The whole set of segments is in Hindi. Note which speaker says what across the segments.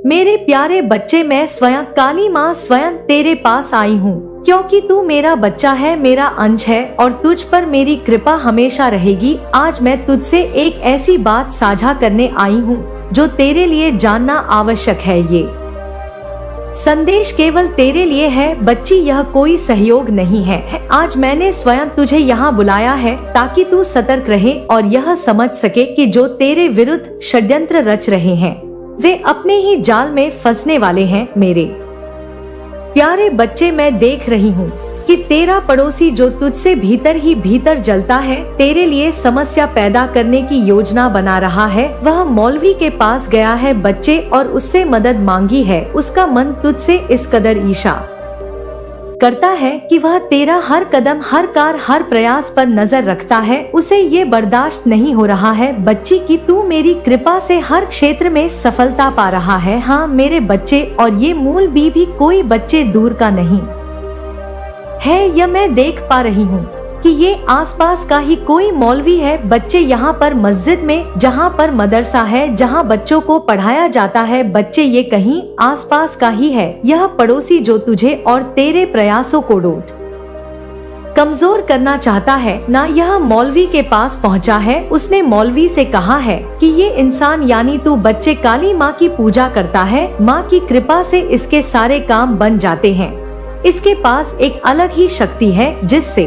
Speaker 1: मेरे प्यारे बच्चे, मैं स्वयं काली माँ स्वयं तेरे पास आई हूँ, क्योंकि तू मेरा बच्चा है, मेरा अंश है और तुझ पर मेरी कृपा हमेशा रहेगी। आज मैं तुझसे एक ऐसी बात साझा करने आई हूँ जो तेरे लिए जानना आवश्यक है। ये संदेश केवल तेरे लिए है बच्ची, यह कोई सहयोग नहीं है। आज मैंने स्वयं तुझे यहाँ बुलाया है ताकि तू सतर्क रहे और यह समझ सके कि जो तेरे विरुद्ध षड्यंत्र रच रहे हैं वे अपने ही जाल में फंसने वाले हैं। मेरे प्यारे बच्चे, मैं देख रही हूँ कि तेरा पड़ोसी जो तुझसे भीतर ही भीतर जलता है, तेरे लिए समस्या पैदा करने की योजना बना रहा है। वह मौलवी के पास गया है बच्चे और उससे मदद मांगी है। उसका मन तुझसे इस कदर ईर्ष्या करता है कि वह तेरा हर कदम, हर कार, हर प्रयास पर नजर रखता है। उसे ये बर्दाश्त नहीं हो रहा है बच्ची कि तू मेरी कृपा से हर क्षेत्र में सफलता पा रहा है। हाँ मेरे बच्चे, और ये मूल भी कोई बच्चे दूर का नहीं है। यह मैं देख पा रही हूँ कि ये आसपास का ही कोई मौलवी है बच्चे। यहाँ पर मस्जिद में, जहाँ पर मदरसा है, जहाँ बच्चों को पढ़ाया जाता है बच्चे, ये कहीं आसपास का ही है। यह पड़ोसी जो तुझे और तेरे प्रयासों को डोट कमजोर करना चाहता है ना, यह मौलवी के पास पहुँचा है। उसने मौलवी से कहा है कि ये इंसान यानी तू बच्चे काली माँ की पूजा करता है, माँ की कृपा से इसके सारे काम बन जाते हैं। इसके पास एक अलग ही शक्ति है जिससे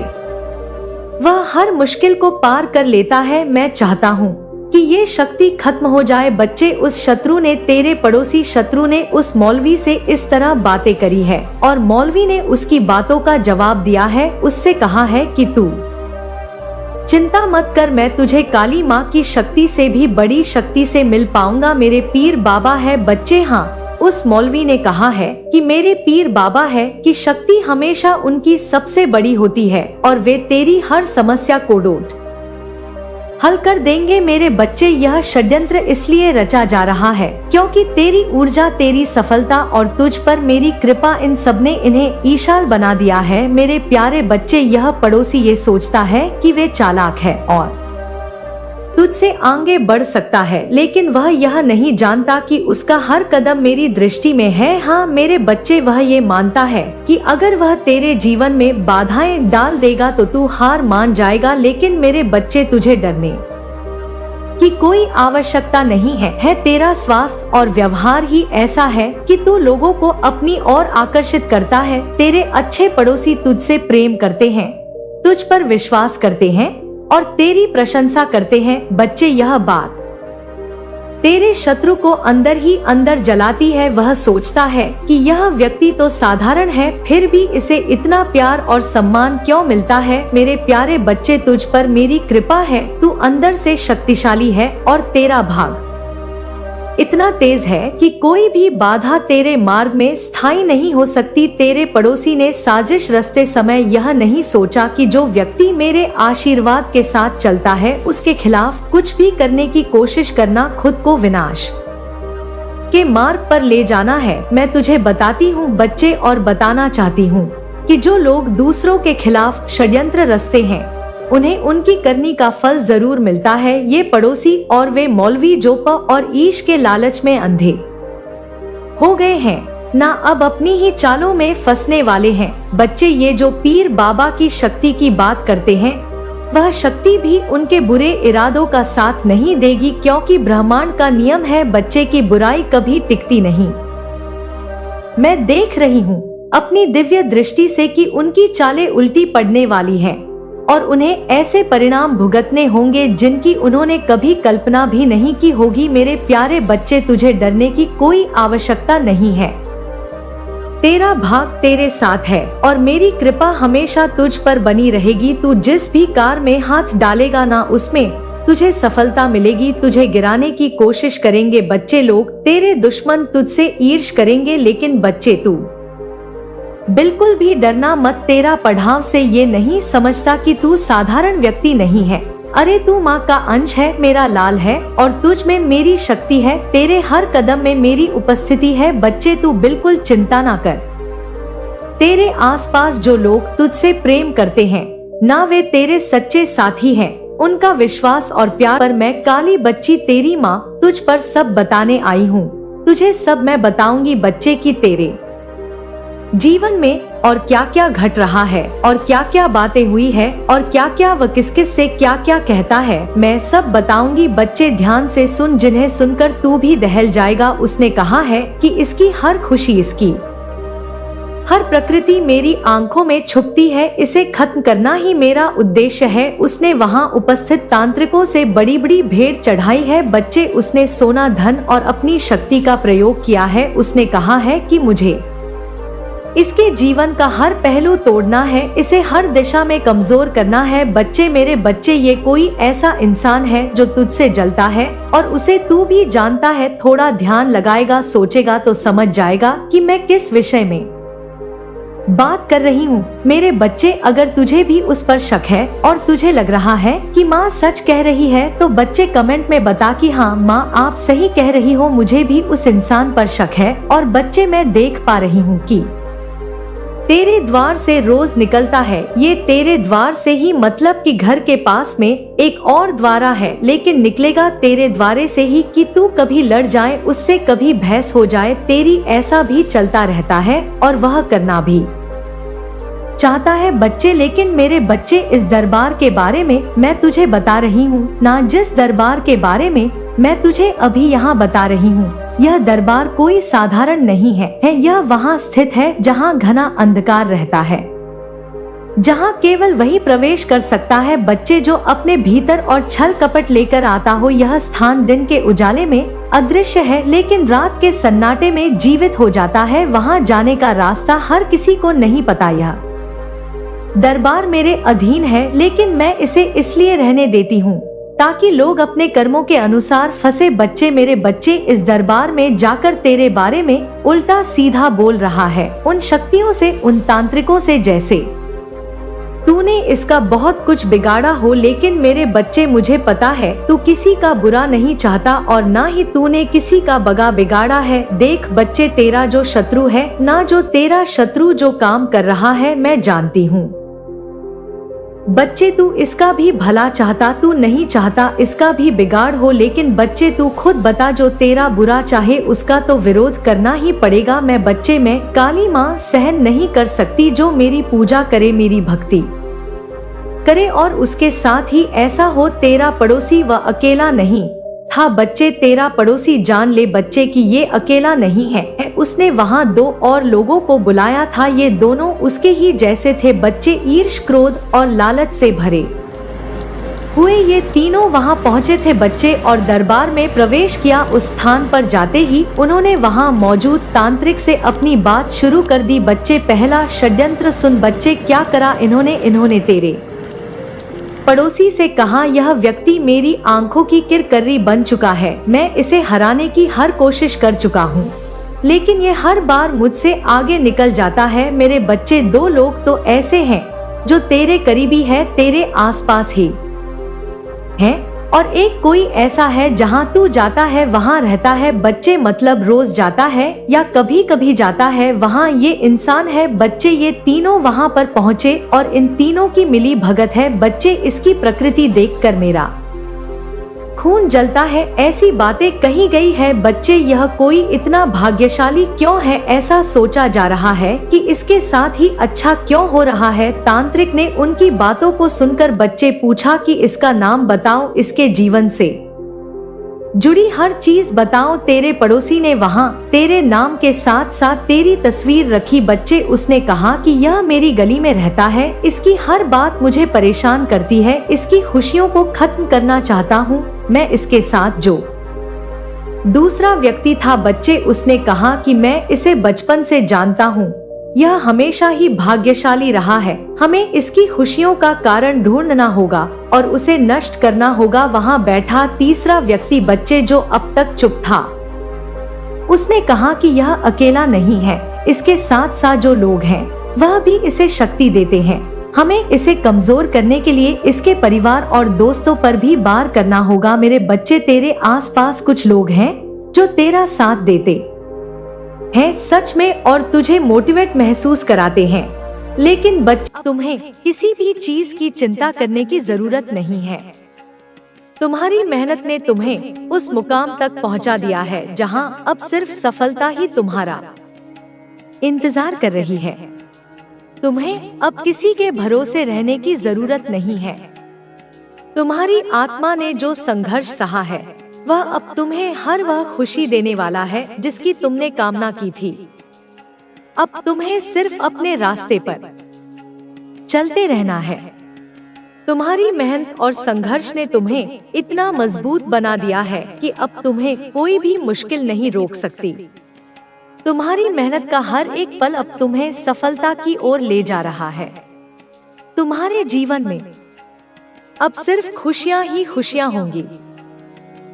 Speaker 1: वह हर मुश्किल को पार कर लेता है। मैं चाहता हूँ कि ये शक्ति खत्म हो जाए बच्चे। उस शत्रु ने, तेरे पड़ोसी शत्रु ने उस मौलवी से इस तरह बातें करी है और मौलवी ने उसकी बातों का जवाब दिया है। उससे कहा है कि तू चिंता मत कर, मैं तुझे काली माँ की शक्ति से भी बड़ी शक्ति से मिल पाऊंगा। मेरे पीर बाबा है बच्चे। हाँ, उस मौलवी ने कहा है कि मेरे पीर बाबा है कि शक्ति हमेशा उनकी सबसे बड़ी होती है और वे तेरी हर समस्या को डोट हल कर देंगे। मेरे बच्चे, यह षड्यंत्र इसलिए रचा जा रहा है क्योंकि तेरी ऊर्जा, तेरी सफलता और तुझ पर मेरी कृपा, इन सब ने इन्हें ईशाल बना दिया है। मेरे प्यारे बच्चे, यह पड़ोसी ये सोचता है कि वे चालाक है और तुझसे आगे बढ़ सकता है, लेकिन वह यह नहीं जानता कि उसका हर कदम मेरी दृष्टि में है। हाँ मेरे बच्चे, वह ये मानता है कि अगर वह तेरे जीवन में बाधाएं डाल देगा तो तू हार मान जाएगा। लेकिन मेरे बच्चे, तुझे डरने की कोई आवश्यकता नहीं है। तेरा स्वास्थ्य और व्यवहार ही ऐसा है कि तू लोगों को अपनी ओर आकर्षित करता है। तेरे अच्छे पड़ोसी तुझसे प्रेम करते हैं, तुझ पर विश्वास करते हैं और तेरी प्रशंसा करते हैं। बच्चे, यह बात तेरे शत्रु को अंदर ही अंदर जलाती है। वह सोचता है कि यह व्यक्ति तो साधारण है, फिर भी इसे इतना प्यार और सम्मान क्यों मिलता है। मेरे प्यारे बच्चे, तुझ पर मेरी कृपा है। तू अंदर से शक्तिशाली है और तेरा भाग इतना तेज है कि कोई भी बाधा तेरे मार्ग में स्थायी नहीं हो सकती। तेरे पड़ोसी ने साजिश रचते समय यह नहीं सोचा कि जो व्यक्ति मेरे आशीर्वाद के साथ चलता है उसके खिलाफ कुछ भी करने की कोशिश करना खुद को विनाश के मार्ग पर ले जाना है। मैं तुझे बताती हूँ बच्चे, और बताना चाहती हूँ कि जो लोग दूसरों के खिलाफ षड्यंत्र रचते हैं उन्हें उनकी करनी का फल जरूर मिलता है। ये पड़ोसी और वे मौलवी जो प और ईश के लालच में अंधे हो गए हैं, ना अब अपनी ही चालों में फंसने वाले हैं। बच्चे, ये जो पीर बाबा की शक्ति की बात करते हैं वह शक्ति भी उनके बुरे इरादों का साथ नहीं देगी, क्योंकि ब्रह्मांड का नियम है बच्चे की बुराई कभी टिकती नहीं। मैं देख रही हूँ अपनी दिव्य दृष्टि से कि उनकी चालें उल्टी पड़ने वाली हैं और उन्हें ऐसे परिणाम भुगतने होंगे जिनकी उन्होंने कभी कल्पना भी नहीं की होगी। मेरे प्यारे बच्चे, तुझे डरने की कोई आवश्यकता नहीं है। तेरा भाग तेरे साथ है और मेरी कृपा हमेशा तुझ पर बनी रहेगी। तू जिस भी कार में हाथ डालेगा ना, उसमें तुझे सफलता मिलेगी। तुझे गिराने की कोशिश करेंगे बच्चे लोग, तेरे दुश्मन तुझसे ईर्ष्या करेंगे, लेकिन बच्चे तू बिल्कुल भी डरना मत। तेरा पढ़ाव से ये नहीं समझता कि तू साधारण व्यक्ति नहीं है। अरे तू माँ का अंश है, मेरा लाल है और तुझ में मेरी शक्ति है। तेरे हर कदम में मेरी उपस्थिति है। बच्चे, तू बिल्कुल चिंता ना कर। तेरे आसपास जो लोग तुझसे प्रेम करते हैं ना, वे तेरे सच्चे साथी हैं। उनका विश्वास और प्यार पर मैं काली बच्ची तेरी माँ तुझ पर सब बताने आई हूँ। तुझे सब मैं बताऊंगी बच्चे की तेरे जीवन में और क्या क्या घट रहा है और क्या क्या बातें हुई है और क्या क्या वह किस किस से क्या क्या कहता है, मैं सब बताऊंगी बच्चे ध्यान से सुन, जिन्हें सुनकर तू भी दहल जाएगा। उसने कहा है कि इसकी हर खुशी, इसकी हर प्रकृति मेरी आंखों में छुपती है, इसे खत्म करना ही मेरा उद्देश्य है। उसने वहां उपस्थित तांत्रिकों से बड़ी बड़ी भेंट चढ़ाई है। बच्चे, उसने सोना, धन और अपनी शक्ति का प्रयोग किया है। उसने कहा है कि मुझे इसके जीवन का हर पहलू तोड़ना है, इसे हर दिशा में कमजोर करना है। बच्चे, मेरे बच्चे, ये कोई ऐसा इंसान है जो तुझसे जलता है और उसे तू भी जानता है। थोड़ा ध्यान लगाएगा, सोचेगा तो समझ जाएगा कि मैं किस विषय में बात कर रही हूँ। मेरे बच्चे, अगर तुझे भी उस पर शक है और तुझे लग रहा है कि माँ सच कह रही है, तो बच्चे कमेंट में बता कि हाँ माँ आप सही कह रही हो, मुझे भी उस इंसान पर शक है। और बच्चे, मैं देख पा रही हूँ कि तेरे द्वार से रोज निकलता है। ये तेरे द्वार से ही मतलब कि घर के पास में एक और द्वारा है, लेकिन निकलेगा तेरे द्वारे से ही कि तू कभी लड़ जाए उससे, कभी बहस हो जाए तेरी, ऐसा भी चलता रहता है और वह करना भी चाहता है। बच्चे, लेकिन मेरे बच्चे, इस दरबार के बारे में मैं तुझे बता रही हूँ ना, जिस दरबार के बारे में मैं तुझे अभी यहाँ बता रही हूँ, यह दरबार कोई साधारण नहीं है। यह वहाँ स्थित है जहाँ घना अंधकार रहता है, जहाँ केवल वही प्रवेश कर सकता है बच्चे जो अपने भीतर और छल कपट लेकर आता हो। यह स्थान दिन के उजाले में अदृश्य है, लेकिन रात के सन्नाटे में जीवित हो जाता है। वहाँ जाने का रास्ता हर किसी को नहीं पता। यह दरबार मेरे अधीन है, लेकिन मैं इसे इसलिए रहने देती हूँ ताकि लोग अपने कर्मों के अनुसार फंसे। बच्चे, मेरे बच्चे, इस दरबार में जाकर तेरे बारे में उल्टा सीधा बोल रहा है उन शक्तियों से, उन तांत्रिकों से, जैसे तूने इसका बहुत कुछ बिगाड़ा हो। लेकिन मेरे बच्चे, मुझे पता है तू किसी का बुरा नहीं चाहता और ना ही तूने किसी का बगा बिगाड़ा है। देख बच्चे, तेरा जो शत्रु है ना, जो तेरा शत्रु जो काम कर रहा है, मैं जानती हूँ। बच्चे, तू इसका भी भला चाहता, तू नहीं चाहता इसका भी बिगाड़ हो। लेकिन बच्चे, तू खुद बता, जो तेरा बुरा चाहे उसका तो विरोध करना ही पड़ेगा। मैं बच्चे, मैं काली माँ सहन नहीं कर सकती जो मेरी पूजा करे, मेरी भक्ति करे और उसके साथ ही ऐसा हो। तेरा पड़ोसी वह अकेला नहीं था बच्चे, तेरा पड़ोसी जान ले बच्चे कि ये अकेला नहीं है। उसने वहाँ 2 और लोगों को बुलाया था, ये दोनों उसके ही जैसे थे बच्चे, ईर्ष्या, क्रोध और लालच से भरे हुए। ये तीनों वहाँ पहुँचे थे बच्चे और दरबार में प्रवेश किया। उस स्थान पर जाते ही उन्होंने वहाँ मौजूद तांत्रिक से अपनी बात शुरू कर दी। बच्चे, पहला षड्यंत्र सुन बच्चे, क्या करा इन्होंने तेरे पड़ोसी से कहा, यह व्यक्ति मेरी आंखों की किरकिरी बन चुका है। मैं इसे हराने की हर कोशिश कर चुका हूँ, लेकिन ये हर बार मुझसे आगे निकल जाता है। मेरे बच्चे, 2 लोग तो ऐसे हैं जो तेरे करीबी है, तेरे आसपास ही हैं, और एक कोई ऐसा है जहाँ तू जाता है वहाँ रहता है। बच्चे, मतलब रोज जाता है या कभी कभी जाता है वहाँ ये इंसान है। बच्चे, ये तीनों वहाँ पर पहुँचे और इन तीनों की मिली भगत है। बच्चे, इसकी प्रकृति देखकर मेरा खून जलता है, ऐसी बातें कही गई है। बच्चे, यह कोई इतना भाग्यशाली क्यों है, ऐसा सोचा जा रहा है कि इसके साथ ही अच्छा क्यों हो रहा है। तांत्रिक ने उनकी बातों को सुनकर बच्चे पूछा कि इसका नाम बताओ, इसके जीवन से जुड़ी हर चीज बताओ। तेरे पड़ोसी ने वहाँ तेरे नाम के साथ साथ तेरी तस्वीर रखी। बच्चे, उसने कहा कि यह मेरी गली में रहता है, इसकी हर बात मुझे परेशान करती है, इसकी खुशियों को खत्म करना चाहता हूँ मैं। इसके साथ जो दूसरा व्यक्ति था बच्चे, उसने कहा कि मैं इसे बचपन से जानता हूँ, यह हमेशा ही भाग्यशाली रहा है, हमें इसकी खुशियों का कारण ढूंढना होगा और उसे नष्ट करना होगा। वहाँ बैठा तीसरा व्यक्ति बच्चे, जो अब तक चुप था, उसने कहा कि यह अकेला नहीं है, इसके साथ साथ जो लोग हैं वह भी इसे शक्ति देते हैं। हमें इसे कमजोर करने के लिए इसके परिवार और दोस्तों पर भी वार करना होगा। मेरे बच्चे, तेरे आसपास कुछ लोग हैं जो तेरा साथ देते हैं सच में और तुझे मोटिवेट महसूस कराते हैं, लेकिन बच्चे, तुम्हें किसी भी चीज की चिंता करने की जरूरत नहीं है। तुम्हारी मेहनत ने तुम्हें उस मुकाम तक पहुंचा दिया है जहां अब सिर्फ सफलता ही तुम्हारा इंतजार कर रही है। तुम्हें अब किसी के भरोसे रहने की जरूरत नहीं है। तुम्हारी आत्मा ने जो संघर्ष सहा है वह अब तुम्हें हर वह खुशी देने वाला है जिसकी तुमने कामना की थी। अब तुम्हें सिर्फ अपने रास्ते पर चलते रहना है। तुम्हारी मेहनत और संघर्ष ने तुम्हें इतना मजबूत बना दिया है कि अब तुम्हें कोई भी मुश्किल नहीं रोक सकती। तुम्हारी मेहनत का हर एक पल अब तुम्हें सफलता की ओर ले जा रहा है। तुम्हारे जीवन में अब सिर्फ खुशियां ही खुशियां होंगी।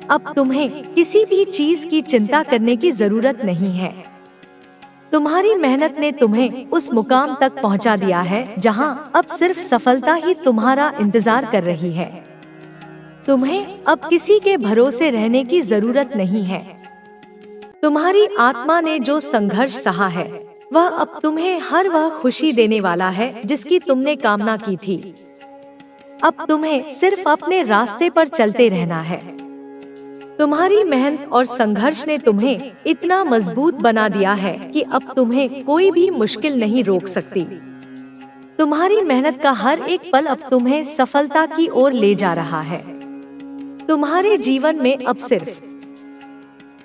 Speaker 1: अब तुम्हें किसी भी चीज की चिंता करने की जरूरत नहीं है। तुम्हारी मेहनत ने तुम्हें उस मुकाम तक पहुंचा दिया है जहां अब सिर्फ सफलता ही तुम्हारा इंतजार कर रही है। तुम्हें अब किसी के भरोसे रहने की जरूरत नहीं है। तुम्हारी आत्मा ने जो संघर्ष सहा है वह अब तुम्हें हर वह खुशी देने वाला है जिसकी तुमने कामना की थी। अब तुम्हें सिर्फ अपने रास्ते पर चलते रहना है। तुम्हारी मेहनत और संघर्ष ने तुम्हें इतना मजबूत बना दिया है कि अब तुम्हें कोई भी मुश्किल नहीं रोक सकती। तुम्हारी मेहनत का हर एक पल अब तुम्हें सफलता की ओर ले जा रहा है। तुम्हारे जीवन में अब सिर्फ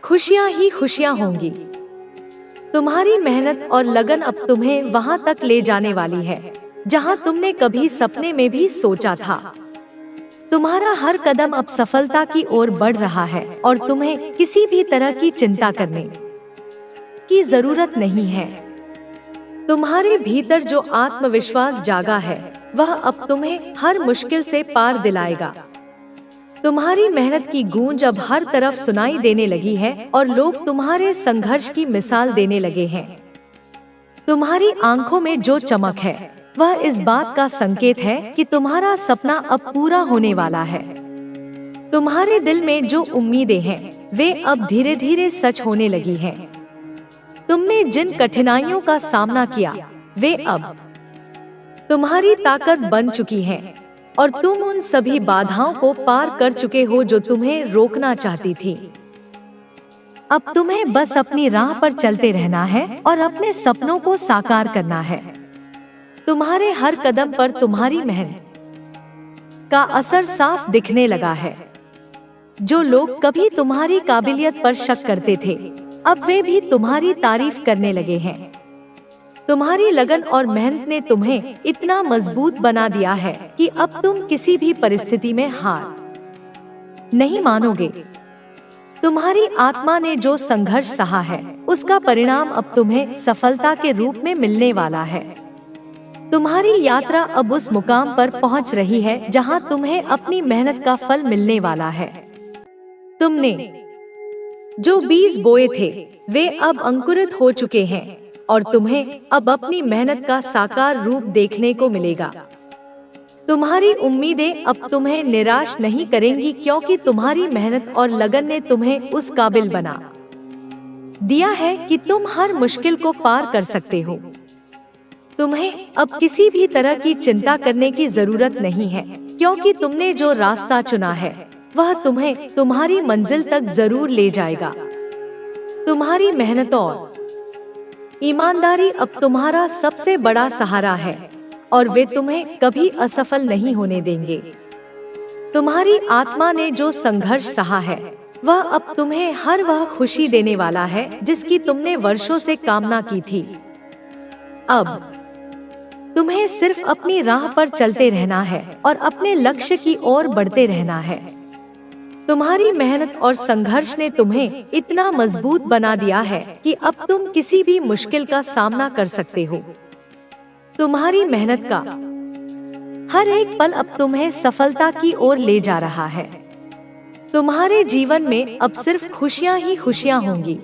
Speaker 1: खुशियां ही खुशियां होंगी। तुम्हारी मेहनत और लगन अब तुम्हें वहां तक ले जाने वाली है जहां तुमने कभी सपने में भी सोचा था। तुम्हारा हर कदम अब सफलता की ओर बढ़ रहा है और तुम्हें किसी भी तरह की चिंता करने की जरूरत नहीं है। तुम्हारे भीतर जो आत्मविश्वास जागा है वह अब तुम्हें हर मुश्किल से पार दिलाएगा। तुम्हारी मेहनत की गूंज अब हर तरफ सुनाई देने लगी है और लोग तुम्हारे संघर्ष की मिसाल देने लगे हैं। तुम्हारी आंखों में जो चमक है वह इस बात का संकेत है कि तुम्हारा सपना अब पूरा होने वाला है। तुम्हारे दिल में जो उम्मीदें हैं वे अब धीरे धीरे सच होने लगी हैं। तुमने जिन कठिनाइयों का सामना किया वे अब तुम्हारी ताकत बन चुकी हैं और तुम उन सभी बाधाओं को पार कर चुके हो जो तुम्हें रोकना चाहती थी। अब तुम्हें बस अपनी राह पर चलते रहना है और अपने सपनों को साकार करना है। तुम्हारे हर कदम पर तुम्हारी मेहनत का असर साफ दिखने लगा है। जो लोग कभी तुम्हारी काबिलियत पर शक करते थे अब वे भी तुम्हारी तारीफ करने लगे हैं। तुम्हारी लगन और मेहनत ने तुम्हें इतना मजबूत बना दिया है कि अब तुम किसी भी परिस्थिति में हार नहीं मानोगे। तुम्हारी आत्मा ने जो संघर्ष सहा है उसका परिणाम अब तुम्हें सफलता के रूप में मिलने वाला है। तुम्हारी यात्रा अब उस मुकाम पर पहुंच रही है जहां तुम्हें अपनी मेहनत का फल मिलने वाला है। तुमने जो बीज बोए थे वे अब अंकुरित हो चुके हैं और तुम्हें अब अपनी मेहनत का साकार रूप देखने को मिलेगा। तुम्हारी उम्मीदें अब तुम्हें निराश नहीं करेंगी क्योंकि तुम्हारी मेहनत और लगन ने तुम्हें उस काबिल बना दिया है कि तुम हर मुश्किल को पार कर सकते हो। तुम्हें अब किसी भी तरह की चिंता करने की जरूरत नहीं है क्योंकि तुमने जो रास्ता चुना है वह तुम्हें तुम्हारी मंजिल तक जरूर ले जाएगा। तुम्हारी मेहनत और ईमानदारी अब तुम्हारा सबसे बड़ा सहारा है और वे तुम्हें कभी असफल नहीं होने देंगे। तुम्हारी आत्मा ने जो संघर्ष सहा है वह अब तुम्हें हर वह खुशी देने वाला है जिसकी तुमने वर्षों से कामना की थी। अब तुम्हें सिर्फ अपनी राह पर चलते रहना है और अपने लक्ष्य की ओर बढ़ते रहना है। तुम्हारी मेहनत और संघर्ष ने तुम्हें इतना मजबूत बना दिया है कि अब तुम किसी भी मुश्किल का सामना कर सकते हो। तुम्हारी मेहनत का हर एक पल अब तुम्हें सफलता की ओर ले जा रहा है। तुम्हारे जीवन में अब सिर्फ खुशियां ही खुशियां होंगी।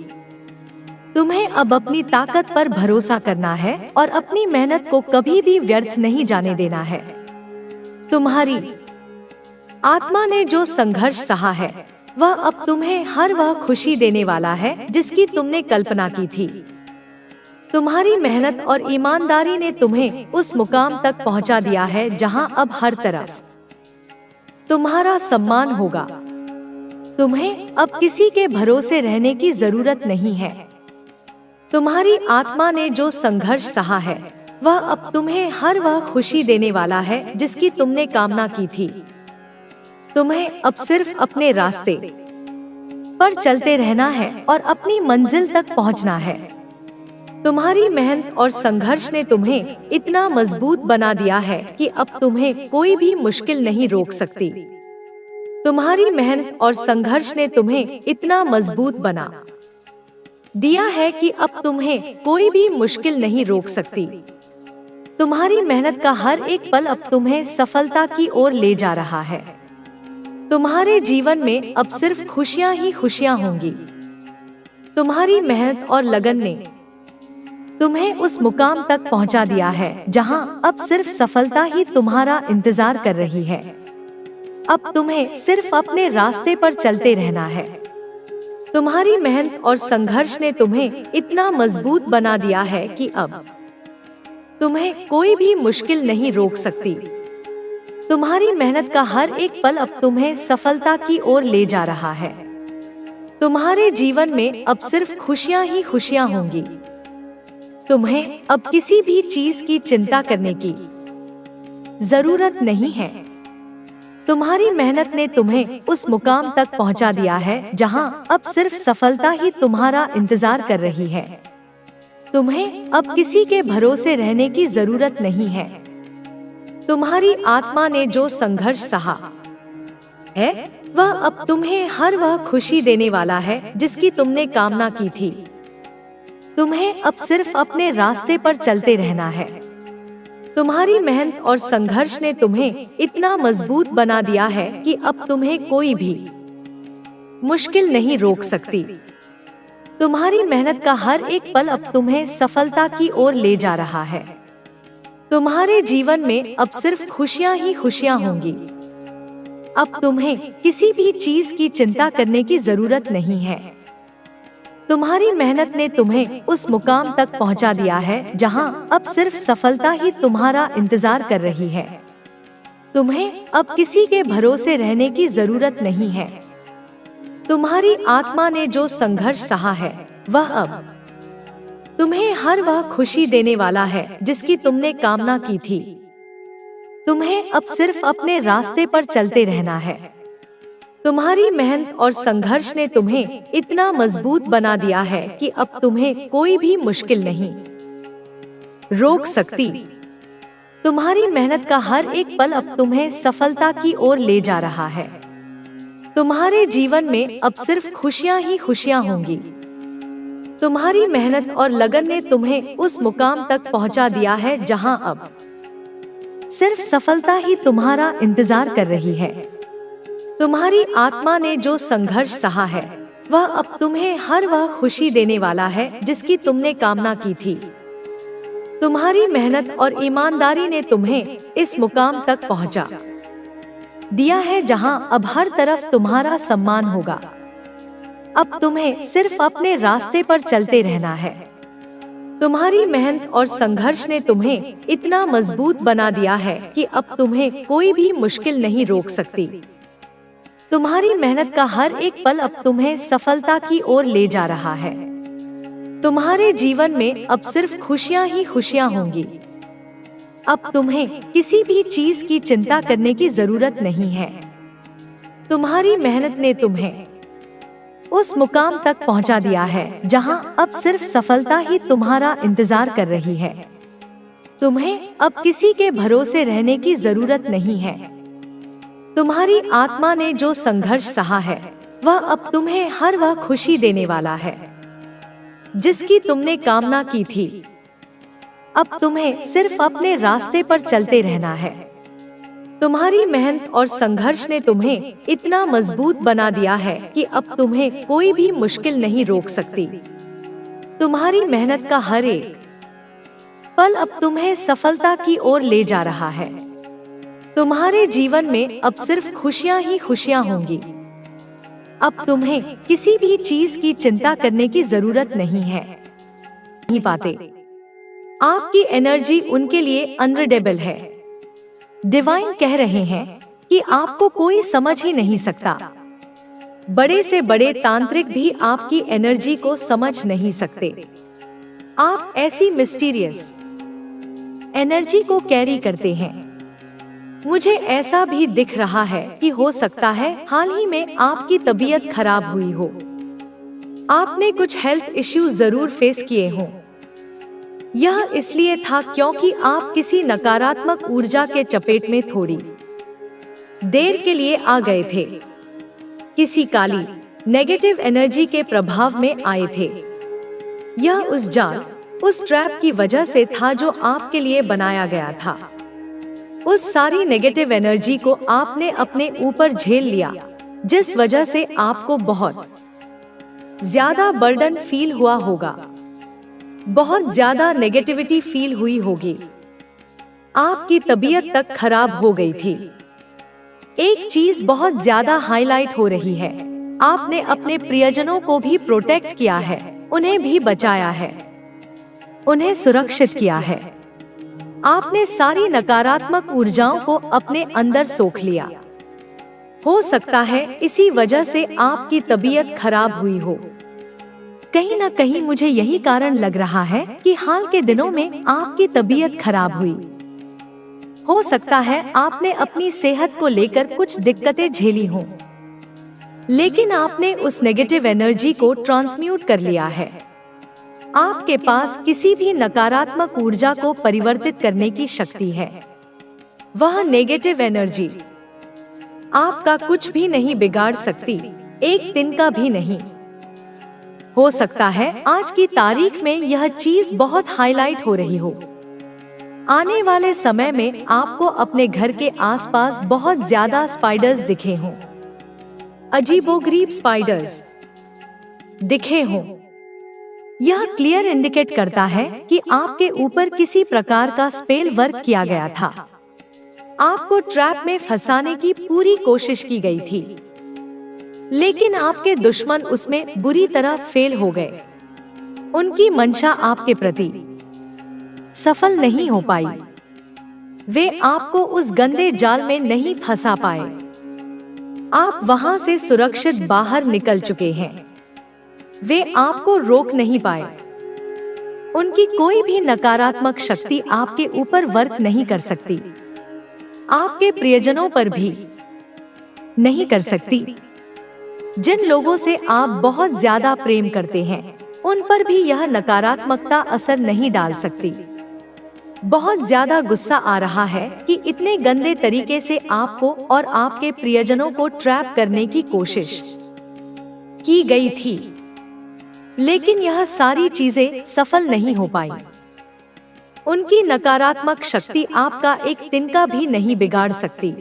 Speaker 1: तुम्हें अब अपनी ताकत पर भरोसा करना है और अपनी मेहनत को कभी भी व्यर्थ नहीं जाने देना है। तुम्हारी आत्मा ने जो संघर्ष सहा है वह अब तुम्हें हर वह खुशी देने वाला है जिसकी तुमने कल्पना की थी। तुम्हारी मेहनत और ईमानदारी ने तुम्हें उस मुकाम तक पहुंचा दिया है जहां अब हर तरफ तुम्हारा सम्मान होगा। तुम्हें अब किसी के भरोसे रहने की जरूरत नहीं है। तुम्हारी आत्मा ने जो संघर्ष सहा है वह अब तुम्हें हर वह खुशी देने वाला है जिसकी तुमने कामना की थी। तुम्हें अब सिर्फ अपने रास्ते पर चलते रहना है और अपनी मंजिल तक पहुंचना है। तुम्हारी मेहनत और संघर्ष ने तुम्हें इतना मजबूत बना दिया है कि अब तुम्हें कोई भी मुश्किल नहीं रोक सकती। तुम्हारी मेहनत और संघर्ष ने तुम्हें इतना मजबूत बना दिया है कि अब तुम्हें कोई भी मुश्किल नहीं रोक सकती। तुम्हारी मेहनत का हर एक पल अब तुम्हें सफलता की ओर ले जा रहा है। तुम्हारे जीवन में अब सिर्फ खुशियां ही खुशियां होंगी। तुम्हारी मेहनत और लगन ने तुम्हें उस मुकाम तक पहुंचा दिया है जहां अब सिर्फ सफलता ही तुम्हारा इंतजार कर रही है। अब तुम्हें सिर्फ अपने रास्ते पर चलते रहना है। तुम्हारी मेहनत और संघर्ष ने तुम्हें इतना मजबूत बना दिया है कि अब तुम्हें कोई भी मुश्किल नहीं रोक सकती। तुम्हारी मेहनत का हर एक पल अब तुम्हें सफलता की ओर ले जा रहा है। तुम्हारे जीवन में अब सिर्फ खुशियां ही खुशियां होंगी। तुम्हें अब किसी भी चीज की चिंता करने की जरूरत नहीं है। तुम्हारी मेहनत ने तुम्हें उस मुकाम तक पहुंचा दिया है जहां अब सिर्फ सफलता ही तुम्हारा इंतजार कर रही है। तुम्हें अब किसी के भरोसे रहने की जरूरत नहीं है। तुम्हारी आत्मा ने जो संघर्ष सहा है वह अब तुम्हें हर वह खुशी देने वाला है जिसकी तुमने कामना की थी। तुम्हें अब सिर्फ अपने रास्ते पर चलते रहना है। तुम्हारी मेहनत और संघर्ष ने तुम्हें इतना मजबूत बना दिया है कि अब तुम्हें कोई भी मुश्किल नहीं रोक सकती। तुम्हारी मेहनत का हर एक पल अब तुम्हें सफलता की ओर ले जा रहा है। तुम्हारे जीवन में अब सिर्फ खुशियां ही खुशियां होंगी। अब तुम्हें किसी भी चीज की चिंता करने की जरूरत नहीं है। तुम्हारी मेहनत ने तुम्हें उस मुकाम तक पहुंचा दिया है जहां अब सिर्फ सफलता ही तुम्हारा इंतजार कर रही है। तुम्हें अब किसी के भरोसे रहने की जरूरत नहीं है। तुम्हारी आत्मा ने जो संघर्ष सहा है वह अब तुम्हें हर वह खुशी देने वाला है जिसकी तुमने कामना की थी। तुम्हें अब सिर्फ अपने रास्ते पर चलते रहना है। तुम्हारी मेहनत और संघर्ष ने तुम्हें इतना मजबूत बना दिया है कि अब तुम्हें कोई भी मुश्किल नहीं रोक सकती। तुम्हारी मेहनत का हर एक पल अब तुम्हें सफलता की ओर ले जा रहा है। तुम्हारे जीवन में अब सिर्फ खुशियां ही खुशियां होंगी। तुम्हारी मेहनत और लगन ने तुम्हें उस मुकाम तक पहुंचा दिया है जहां अब सिर्फ सफलता ही तुम्हारा इंतजार कर रही है। तुम्हारी आत्मा ने जो संघर्ष सहा है वह अब तुम्हें हर वह खुशी देने वाला है जिसकी तुमने कामना की थी। तुम्हारी मेहनत और ईमानदारी ने तुम्हें इस मुकाम तक पहुंचा दिया है जहां अब हर तरफ तुम्हारा सम्मान होगा। अब तुम्हें सिर्फ अपने रास्ते पर चलते रहना है। तुम्हारी मेहनत और संघर्ष ने तुम्हें इतना मजबूत बना दिया है कि अब तुम्हें कोई भी मुश्किल नहीं रोक सकती। तुम्हारी मेहनत का हर एक पल अब तुम्हें सफलता की ओर ले जा रहा है। तुम्हारे जीवन में अब सिर्फ खुशियां ही खुशियां होंगी। अब तुम्हें किसी भी चीज की चिंता करने की जरूरत नहीं है। तुम्हारी मेहनत ने तुम्हें उस मुकाम तक पहुंचा दिया है जहां अब सिर्फ सफलता ही तुम्हारा इंतजार कर रही है। तुम्हें अब किसी के भरोसे रहने की जरूरत नहीं है। तुम्हारी आत्मा ने जो संघर्ष सहा है वह अब तुम्हें हर वह खुशी देने वाला है जिसकी तुमने कामना की थी। अब तुम्हें सिर्फ अपने रास्ते पर चलते रहना है। तुम्हारी मेहनत और संघर्ष ने तुम्हें इतना मजबूत बना दिया है कि अब तुम्हें कोई भी मुश्किल नहीं रोक सकती। तुम्हारी मेहनत का हर एक पल अब तुम्हें सफलता की ओर ले जा रहा है। तुम्हारे जीवन में अब सिर्फ खुशियां ही खुशियां होंगी। अब तुम्हें किसी भी चीज की चिंता करने की जरूरत नहीं है। नहीं पाते, आपकी एनर्जी उनके लिए अनरीडेबल है। डिवाइन कह रहे हैं कि आपको कोई समझ ही नहीं सकता। बड़े से बड़े तांत्रिक भी आपकी एनर्जी को समझ नहीं सकते। आप ऐसी मिस्टीरियस एनर्जी को कैरी करते हैं। मुझे ऐसा भी दिख रहा है कि हो सकता है हाल ही में आपकी तबीयत खराब हुई हो। आपने कुछ हेल्थ इश्यूज जरूर फेस किए हों। यह इसलिए था क्योंकि आप किसी नकारात्मक ऊर्जा के चपेट में थोड़ी देर के लिए आ गए थे। किसी काली नेगेटिव एनर्जी के प्रभाव में आए थे। यह उस जाल, उस ट्रैप की वजह से था जो आपके लिए बनाया गया था। उस सारी नेगेटिव एनर्जी को आपने अपने ऊपर झेल लिया, जिस वजह से आपको बहुत ज्यादा बर्डन फील हुआ होगा, बहुत ज्यादा नेगेटिविटी फील हुई होगी। आपकी तबीयत तक खराब हो गई थी। एक चीज बहुत ज्यादा हाईलाइट हो रही है, आपने अपने प्रियजनों को भी प्रोटेक्ट किया है, उन्हें भी बचाया है, उन्हें सुरक्षित किया है। आपने सारी नकारात्मक ऊर्जाओं को अपने अंदर सोख लिया। हो सकता है इसी वजह से आपकी तबीयत खराब हुई हो। कहीं ना कहीं मुझे यही कारण लग रहा है कि हाल के दिनों में आपकी तबीयत खराब हुई। हो सकता है आपने अपनी सेहत को लेकर कुछ दिक्कतें झेली हों, लेकिन आपने उस नेगेटिव एनर्जी को ट्रांसम्यूट कर लिया है। आपके पास किसी भी नकारात्मक ऊर्जा को परिवर्तित करने की शक्ति है। वह नेगेटिव एनर्जी आपका कुछ भी नहीं बिगाड़ सकती, एक दिन का भी नहीं। हो सकता है आज की तारीख में यह चीज बहुत हाईलाइट हो रही हो। आने वाले समय में आपको अपने घर के आसपास बहुत ज्यादा स्पाइडर्स दिखे हों, अजीबोगरीब स्पाइडर्स दिखे हों। यह क्लियर इंडिकेट करता है कि आपके ऊपर किसी प्रकार का स्पेल वर्क किया गया था। आपको ट्रैप में फंसाने की पूरी कोशिश की गई थी, लेकिन आपके दुश्मन उसमें बुरी तरह फेल हो गए। उनकी मंशा आपके प्रति सफल नहीं हो पाई। वे आपको उस गंदे जाल में नहीं फंसा पाए। आप वहां से सुरक्षित बाहर निकल चुके हैं। वे आपको रोक नहीं पाए। उनकी कोई भी नकारात्मक शक्ति आपके ऊपर वर्क नहीं कर सकती, आपके प्रियजनों पर भी नहीं कर सकती। जिन लोगों से आप बहुत ज्यादा प्रेम करते हैं, उन पर भी यह नकारात्मकता असर नहीं डाल सकती। बहुत ज्यादा गुस्सा आ रहा है कि इतने गंदे तरीके से आपको और आपके प्रियजनों को ट्रैप करने की कोशिश की गई थी, लेकिन यह सारी चीजें सफल नहीं हो पाई। उनकी नकारात्मक शक्ति आपका एक तिनका भी नहीं बिगाड़ सकती।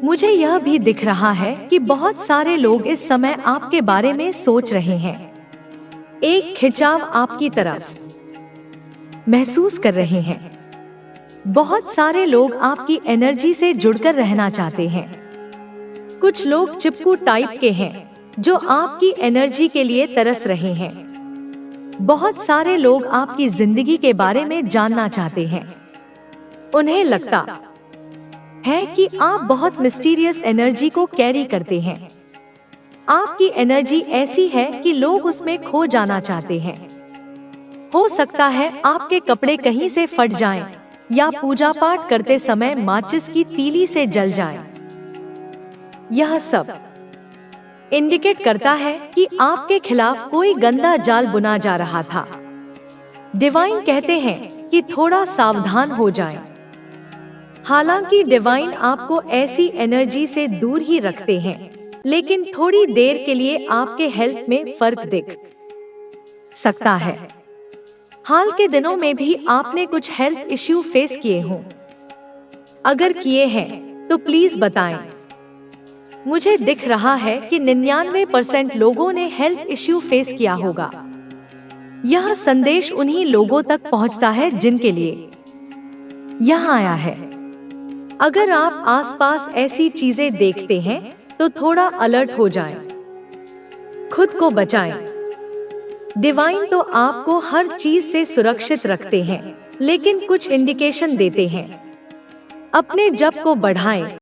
Speaker 1: मुझे यह भी दिख रहा है कि बहुत सारे लोग इस समय आपके बारे में सोच रहे हैं। एक खिंचाव आपकी तरफ महसूस कर रहे हैं। बहुत सारे लोग आपकी एनर्जी से जुड़कर रहना चाहते हैं। कुछ लोग चिपकू टाइप के हैं जो आपकी एनर्जी के लिए तरस रहे हैं। बहुत सारे लोग आपकी जिंदगी के बारे में जानना चाहते हैं। उन्हें लगता है कि आप बहुत मिस्टीरियस एनर्जी को कैरी करते हैं। आपकी एनर्जी ऐसी है कि लोग उसमें खो जाना चाहते हैं। हो सकता है आपके कपड़े कहीं से फट जाएं, या पूजा पाठ करते समय माचिस की तीली से जल जाएं। यह सब इंडिकेट करता है कि आपके खिलाफ कोई गंदा जाल बुना जा रहा था। डिवाइन कहते हैं कि थोड़ा सावधान हो जाएं। हालांकि डिवाइन आपको ऐसी एनर्जी से दूर ही रखते हैं, लेकिन थोड़ी देर के लिए आपके हेल्थ में फर्क दिख सकता है। हाल के दिनों में भी आपने कुछ हेल्थ इश्यू फेस किए हों। अगर किए हैं तो प्लीज बताएं। मुझे दिख रहा है कि 99% लोगों ने हेल्थ इश्यू फेस किया होगा। यह संदेश उन्हीं लोगों तक पहुंचता है जिनके लिए यह आया है। अगर आप आसपास ऐसी चीजें देखते हैं तो थोड़ा अलर्ट हो जाएं, खुद को बचाएं। डिवाइन तो आपको हर चीज से सुरक्षित रखते हैं, लेकिन कुछ इंडिकेशन देते हैं। अपने जप को बढ़ाएं।